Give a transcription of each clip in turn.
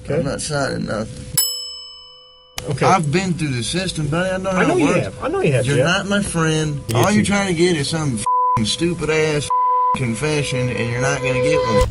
Okay. I'm not signing nothing. Okay. I've been through the system, buddy. I know how it you works. have. I know you have. You're Jeff. not my friend. Yes, All you you're trying to get is some stupid ass confession, and you're not gonna get one.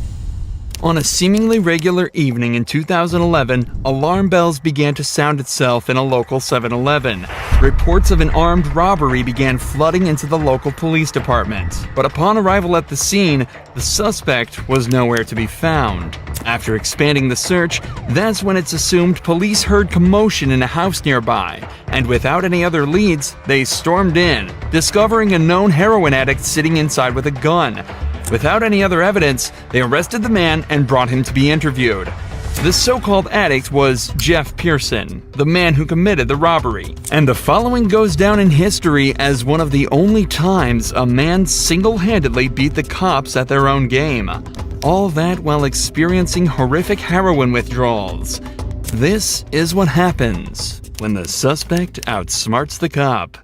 On a seemingly regular evening in 2011, alarm bells began to sound itself in a local 7-Eleven. Reports of an armed robbery began flooding into the local police department. But upon arrival at the scene, the suspect was nowhere to be found. After expanding the search, that's when it's assumed police heard commotion in a house nearby, and without any other leads, they stormed in, discovering a known heroin addict sitting inside with a gun. Without any other evidence, they arrested the man and brought him to be interviewed. This so-called addict was Jeff Pearson, the man who committed the robbery. And the following goes down in history as one of the only times a man single-handedly beat the cops at their own game. All that while experiencing horrific heroin withdrawals. This is what happens when the suspect outsmarts the cop.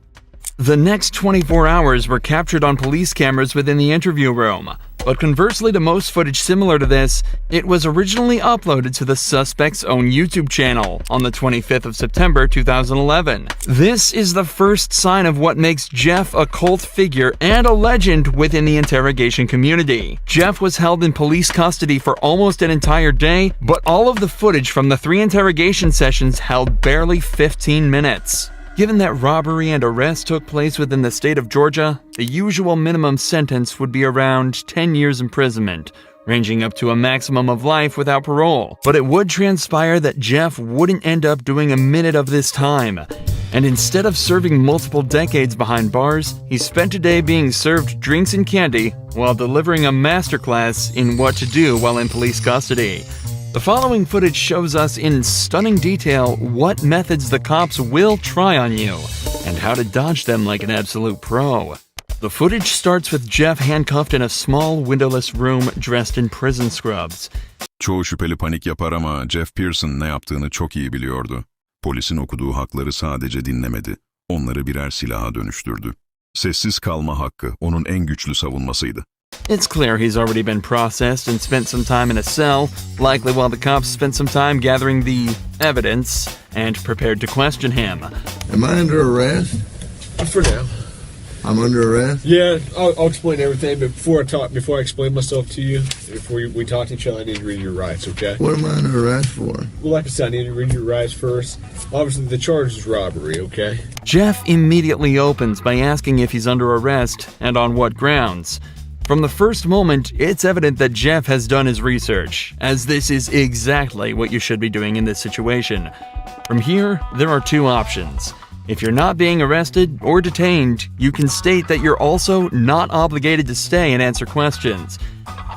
The next 24 hours were captured on police cameras within the interview room, but conversely to most footage similar to this, it was originally uploaded to the suspect's own YouTube channel on the 25th of September 2011. This is the first sign of what makes Jeff a cult figure and a legend within the interrogation community. Jeff was held in police custody for almost an entire day, but all of the footage from the 3 interrogation sessions held barely 15 minutes. Given that robbery and arrest took place within the state of Georgia, the usual minimum sentence would be around 10 years imprisonment, ranging up to a maximum of life without parole. But it would transpire that Jeff wouldn't end up doing a minute of this time. And instead of serving multiple decades behind bars, he spent a day being served drinks and candy while delivering a masterclass in what to do while in police custody. The following footage shows us in stunning detail what methods the cops will try on you, and how to dodge them like an absolute pro. The footage starts with Jeff handcuffed in a small windowless room dressed in prison scrubs. Çoğu şüpheli panik yapar ama Jeff Pearson ne yaptığını çok iyi biliyordu. Polisin okuduğu hakları sadece dinlemedi, onları birer silaha dönüştürdü. Sessiz kalma hakkı onun en güçlü savunmasıydı. It's clear he's already been processed and spent some time in a cell, likely while the cops spent some time gathering the evidence and prepared to question him. Am I under arrest? For now. I'm under arrest? Yeah, I'll explain everything, but before I explain myself to you, before we talk to each other, I need to read your rights, okay? What am I under arrest for? Well, like I said, I need to read your rights first. Obviously, the charge is robbery, okay? Jeff immediately opens by asking if he's under arrest and on what grounds. From the first moment, it's evident that Jeff has done his research, as this is exactly what you should be doing in this situation. From here, there are 2 options. If you're not being arrested or detained, you can state that you're also not obligated to stay and answer questions.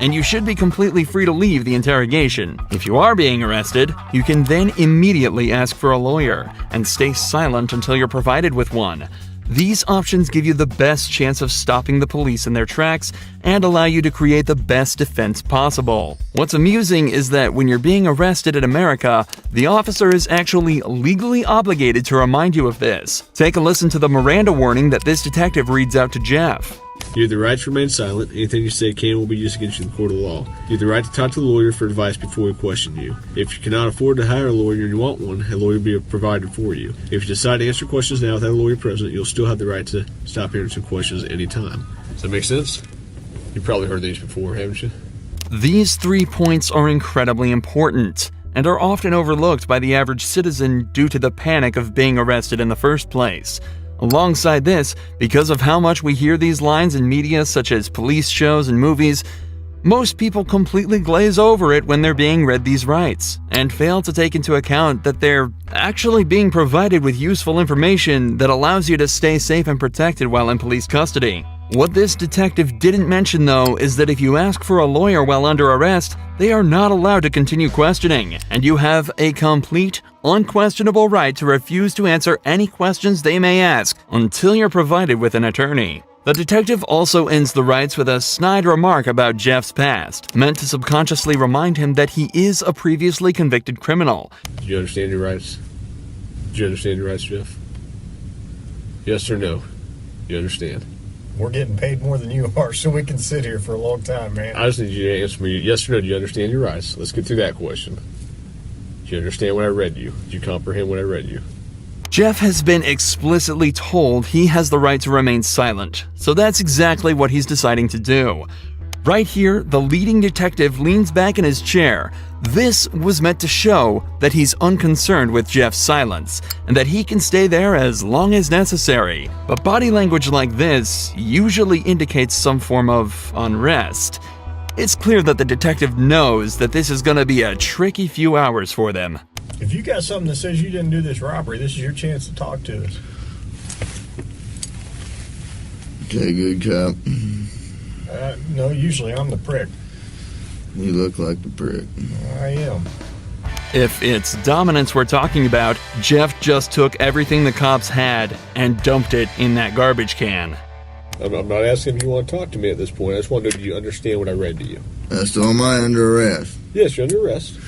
And you should be completely free to leave the interrogation. If you are being arrested, you can then immediately ask for a lawyer and stay silent until you're provided with one. These options give you the best chance of stopping the police in their tracks and allow you to create the best defense possible. What's amusing is that when you're being arrested in America, the officer is actually legally obligated to remind you of this. Take a listen to the Miranda warning that this detective reads out to Jeff. You have the right to remain silent. Anything you say can and will be used against you in the court of law. You have the right to talk to the lawyer for advice before we question you. If you cannot afford to hire a lawyer and you want one, a lawyer will be provided for you. If you decide to answer questions now without a lawyer present, you'll still have the right to stop answering questions at any time. Does that make sense? You've probably heard these before, haven't you? These 3 points are incredibly important and are often overlooked by the average citizen due to the panic of being arrested in the first place. Alongside this, because of how much we hear these lines in media such as police shows and movies, most people completely glaze over it when they're being read these rights, and fail to take into account that they're actually being provided with useful information that allows you to stay safe and protected while in police custody. What this detective didn't mention though is that if you ask for a lawyer while under arrest, they are not allowed to continue questioning, and you have a complete, unquestionable right to refuse to answer any questions they may ask until you're provided with an attorney. The detective also ends the rights with a snide remark about Jeff's past, meant to subconsciously remind him that he is a previously convicted criminal. Do you understand your rights? Do you understand your rights, Jeff? Yes or no? You understand? We're getting paid more than you are, so we can sit here for a long time, man. I just need you to answer me yes or no. Do you understand your rights? Let's get through that question. Do you understand what I read you? Do you comprehend what I read you? Jeff has been explicitly told he has the right to remain silent, so that's exactly what he's deciding to do. Right here, the leading detective leans back in his chair. This was meant to show that he's unconcerned with Jeff's silence, and that he can stay there as long as necessary. But body language like this usually indicates some form of unrest. It's clear that the detective knows that this is gonna be a tricky few hours for them. If you got something that says you didn't do this robbery, this is your chance to talk to us. Okay, good cop. No, usually I'm the prick. You look like the prick. I am. If it's dominance we're talking about, Jeff just took everything the cops had and dumped it in that garbage can. I'm not asking if you want to talk to me at this point. I just want to know, do you understand what I read to you? So am I under arrest? Yes, you're under arrest.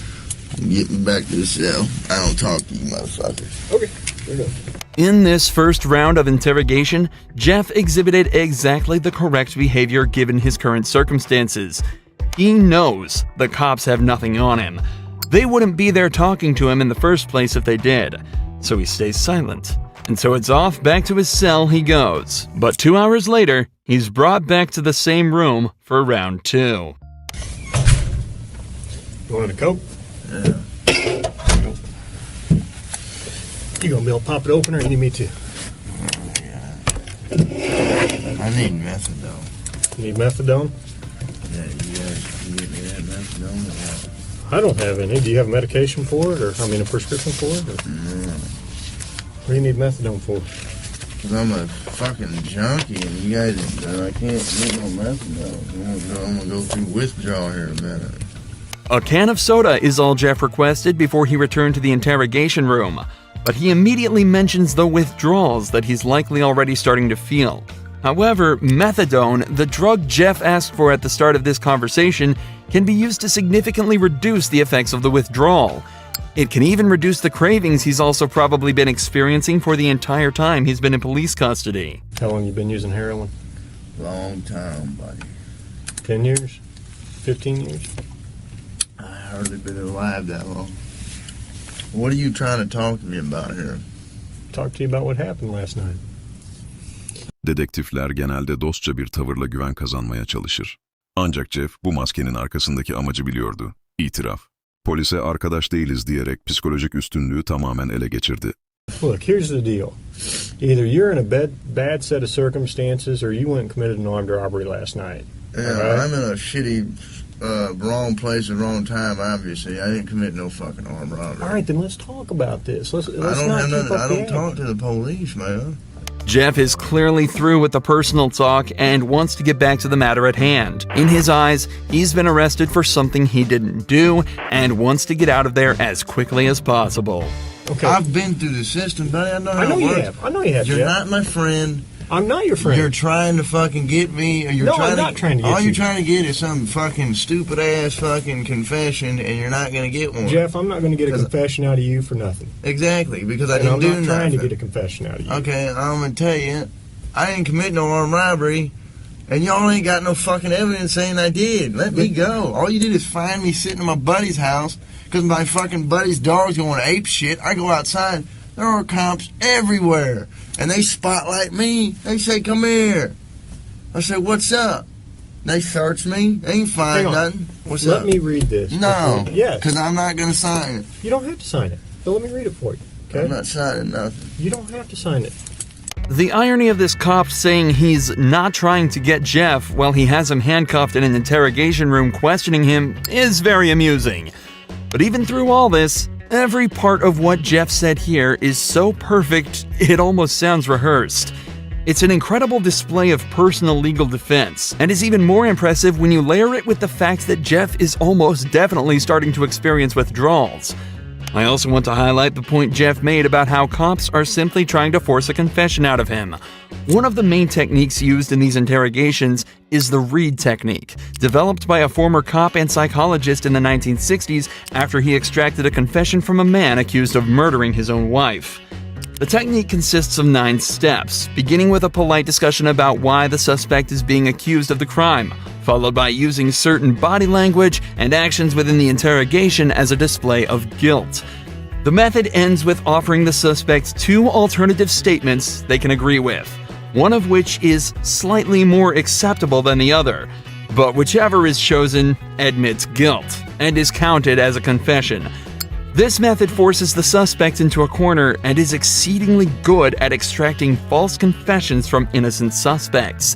Get me back to the cell. I don't talk to you motherfuckers. Okay, fair enough. In this first round of interrogation, Jeff exhibited exactly the correct behavior given his current circumstances. He knows the cops have nothing on him. They wouldn't be there talking to him in the first place if they did. So he stays silent. And so it's off back to his cell he goes. But 2 hours later, he's brought back to the same room for round 2. You wanted a Coke? Yeah. You gonna be able to pop it open, or you need me to? I need methadone. You need methadone? Yeah, you guys can get me that methadone? I don't have any. Do you have medication for it, or a prescription for it? Or? No. What do you need methadone for? Because I'm a fucking junkie, and you guys, I can't get no methadone. I'm gonna go through withdrawal here in a minute. A can of soda is all Jeff requested before he returned to the interrogation room. But he immediately mentions the withdrawals that he's likely already starting to feel. However, methadone, the drug Jeff asked for at the start of this conversation, can be used to significantly reduce the effects of the withdrawal. It can even reduce the cravings he's also probably been experiencing for the entire time he's been in police custody. How long you been using heroin? Long time, buddy. 10 years? 15 years? I hardly been alive that long. What are you trying to talk to me about here? Talk to you about what happened last night. Dedektifler genelde dostça bir tavırla güven kazanmaya çalışır. Ancak Jeff bu maskenin arkasındaki amacı biliyordu. İtiraf. Polise arkadaş değiliz diyerek psikolojik üstünlüğü tamamen ele geçirdi. Look, here's the deal. Either you're in a bad set of circumstances, or you went and committed an armed robbery last night. Yeah, right? I'm in a shitty, wrong place at the wrong time, obviously. I didn't commit no fucking armed robbery. All right, then let's talk about this. Let's I don't not have keep nothing. up I the don't talk act. to the police, man. Jeff is clearly through with the personal talk and wants to get back to the matter at hand. In his eyes, he's been arrested for something he didn't do and wants to get out of there as quickly as possible. Okay. I've been through the system, buddy. I know how I know it you works. have. I know you have. You're Jeff. not my friend. I'm not your friend. You're trying to fucking get me. Or you're No, trying I'm not trying to get all you. you're trying to get is some fucking stupid ass fucking confession, and you're not gonna get one. Jeff, I'm not going to get a 'Cause- confession out of you for nothing. Exactly, because I And didn't I'm do not trying nothing. to get a confession out of you. Okay, I'm gonna tell you, I didn't commit no armed robbery, and y'all ain't got no fucking evidence saying I did. Let me go. All you did is find me sitting in my buddy's house because my fucking buddy's dog's going ape shit. I go outside, there are cops everywhere, and they spotlight me. They say, "Come here." I say, "What's up?" They search me. They ain't Hang find on. nothing. What's Let up? me read this. No, Yes. because I'm not gonna sign it. You don't have to sign it. But let me read it for you. Okay? I'm not signing nothing. You don't have to sign it. The irony of this cop saying he's not trying to get Jeff while he has him handcuffed in an interrogation room questioning him is very amusing. But even through all this, every part of what Jeff said here is so perfect it almost sounds rehearsed. It's an incredible display of personal legal defense, and is even more impressive when you layer it with the fact that Jeff is almost definitely starting to experience withdrawals. I also want to highlight the point Jeff made about how cops are simply trying to force a confession out of him. One of the main techniques used in these interrogations is the read technique, developed by a former cop and psychologist in the 1960s after he extracted a confession from a man accused of murdering his own wife. The technique consists of 9 steps, beginning with a polite discussion about why the suspect is being accused of the crime, followed by using certain body language and actions within the interrogation as a display of guilt. The method ends with offering the suspects 2 alternative statements they can agree with, one of which is slightly more acceptable than the other, but whichever is chosen admits guilt and is counted as a confession. This method forces the suspect into a corner and is exceedingly good at extracting false confessions from innocent suspects.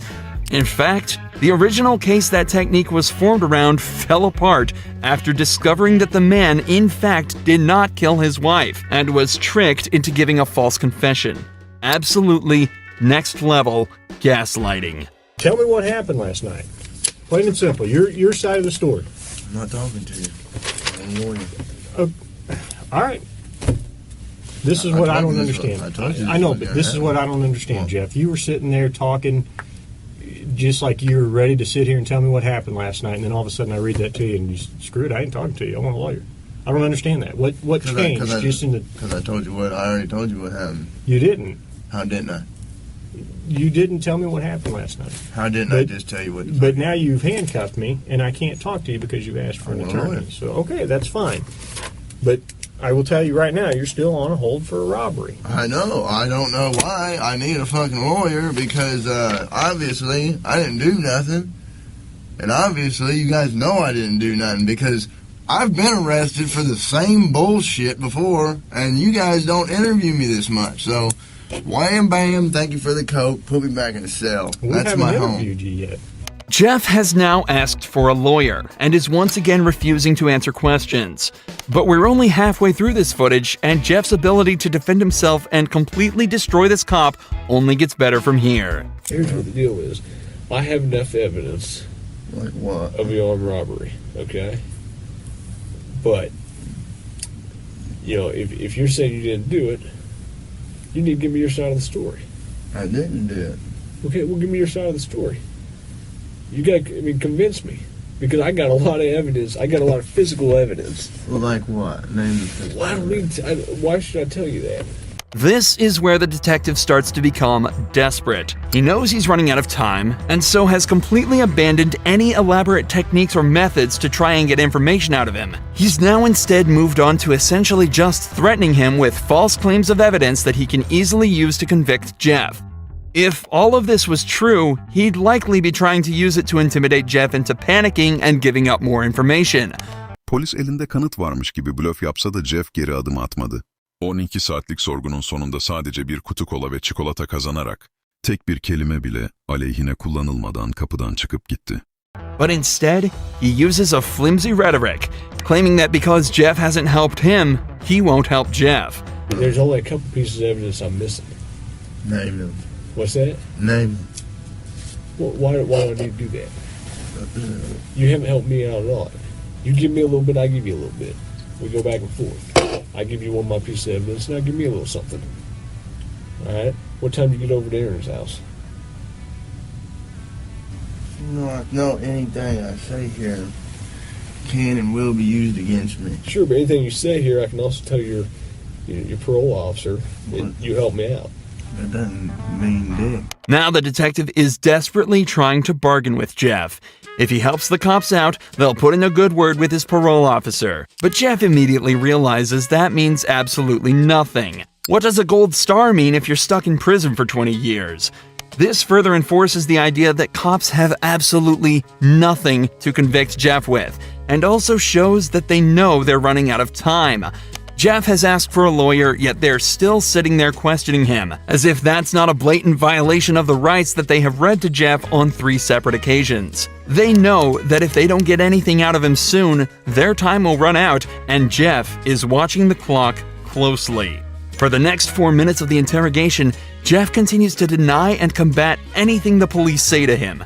In fact, the original case that technique was formed around fell apart after discovering that the man in fact did not kill his wife and was tricked into giving a false confession. Absolutely next level gaslighting. Tell me what happened last night. Plain and simple. Your side of the story. I'm not talking to you. I'm warning you. All right. This is what I don't understand. I know, but this is what I don't understand, Jeff. You were sitting there talking just like you were ready to sit here and tell me what happened last night, and then all of a sudden I read that to you and you screw it, I ain't talking to you. I want a lawyer. I don't understand that. What changed? Because I told you what. I already told you what happened. You didn't. How didn't I? You didn't tell me what happened last night. How didn't I just tell you what? But now you've handcuffed me, and I can't talk to you because you've asked for an attorney. So okay, that's fine. But I will tell you right now, you're still on a hold for a robbery. I know. I don't know why I need a fucking lawyer because obviously I didn't do nothing. And obviously you guys know I didn't do nothing because I've been arrested for the same bullshit before and you guys don't interview me this much. So, wham bam, thank you for the coke, put me back in the cell. That's my home. We haven't interviewed you yet. Jeff has now asked for a lawyer and is once again refusing to answer questions. But we're only halfway through this footage, and Jeff's ability to defend himself and completely destroy this cop only gets better from here. Here's what the deal is. I have enough evidence Like what? of the armed robbery, okay? But, you know, if you're saying you didn't do it, you need to give me your side of the story. I didn't do it. Okay, well, give me your side of the story. You gotta, convince me. Because I got a lot of evidence. I got a lot of physical evidence. Well, like what? Name the physical. Well, I don't need to, why should I tell you that? This is where the detective starts to become desperate. He knows he's running out of time, and so has completely abandoned any elaborate techniques or methods to try and get information out of him. He's now instead moved on to essentially just threatening him with false claims of evidence that he can easily use to convict Jeff. If all of this was true, he'd likely be trying to use it to intimidate Jeff into panicking and giving up more information. Polis elinde kanıt varmış gibi blöf yapsa da Jeff geri adım atmadı. 12 saatlik sorgunun sonunda sadece bir kutu kola ve çikolata kazanarak tek bir kelime bile aleyhine kullanılmadan kapıdan çıkıp gitti. But instead, he uses a flimsy rhetoric, claiming that because Jeff hasn't helped him, he won't help Jeff. There's only a couple pieces of evidence I'm missing. Name them. What's that? Name them. Well, why do I need to do that? You haven't helped me out at all. You give me a little bit, I give you a little bit. We go back and forth. I give you one of my pieces of evidence, and I give me a little something. All right? What time do you get over to Aaron's house? No, anything I say here can and will be used against me. Sure, but anything you say here, I can also tell your parole officer that you helped me out. That doesn't mean dick. Now the detective is desperately trying to bargain with Jeff. If he helps the cops out, they'll put in a good word with his parole officer. But Jeff immediately realizes that means absolutely nothing. What does a gold star mean if you're stuck in prison for 20 years? This further enforces the idea that cops have absolutely nothing to convict Jeff with, and also shows that they know they're running out of time. Jeff has asked for a lawyer, yet they're still sitting there questioning him, as if that's not a blatant violation of the rights that they have read to Jeff on 3 separate occasions. They know that if they don't get anything out of him soon, their time will run out, and Jeff is watching the clock closely. For the next 4 minutes of the interrogation, Jeff continues to deny and combat anything the police say to him.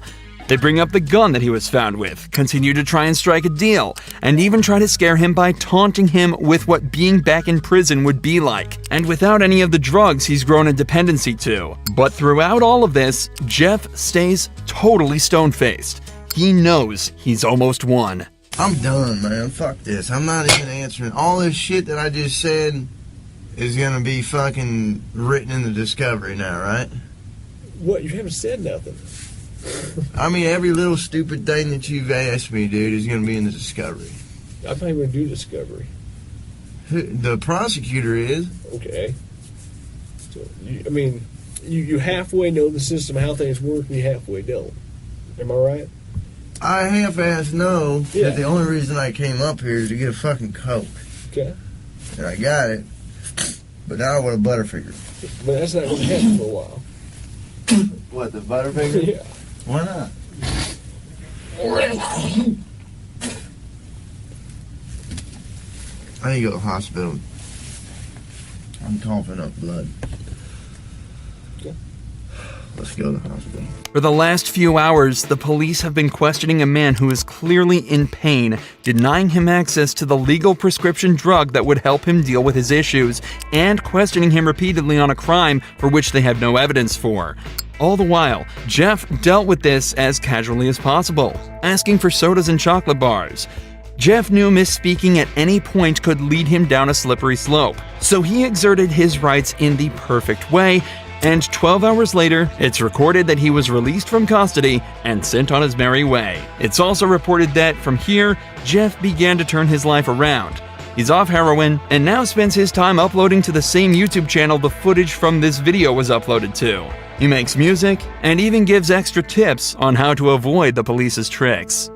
They bring up the gun that he was found with, continue to try and strike a deal, and even try to scare him by taunting him with what being back in prison would be like, and without any of the drugs he's grown a dependency to. But throughout all of this, Jeff stays totally stone-faced. He knows he's almost won. I'm done, man. Fuck this. I'm not even answering. All this shit that I just said is gonna be fucking written in the discovery now, right? What? You haven't said nothing. I mean, every little stupid thing that you've asked me, dude, is going to be in the discovery. I'm not even going to do discovery. The prosecutor is. Okay. So, you halfway know the system, how things work, and you halfway don't. Am I right? I half-ass know Yeah. that the only reason I came up here is to get a fucking Coke. Okay. And I got it. But now I want a Butterfinger. But that's not going to happen for a while. What, the Butterfinger? Yeah. Why not? I need to go to the hospital. I'm coughing up blood. Okay. Let's go to the hospital. For the last few hours, the police have been questioning a man who is clearly in pain, denying him access to the legal prescription drug that would help him deal with his issues, and questioning him repeatedly on a crime for which they have no evidence for. All the while, Jeff dealt with this as casually as possible, asking for sodas and chocolate bars. Jeff knew misspeaking at any point could lead him down a slippery slope, so he exerted his rights in the perfect way, and 12 hours later, it's recorded that he was released from custody and sent on his merry way. It's also reported that, from here, Jeff began to turn his life around. He's off heroin and now spends his time uploading to the same YouTube channel the footage from this video was uploaded to. He makes music and even gives extra tips on how to avoid the police's tricks.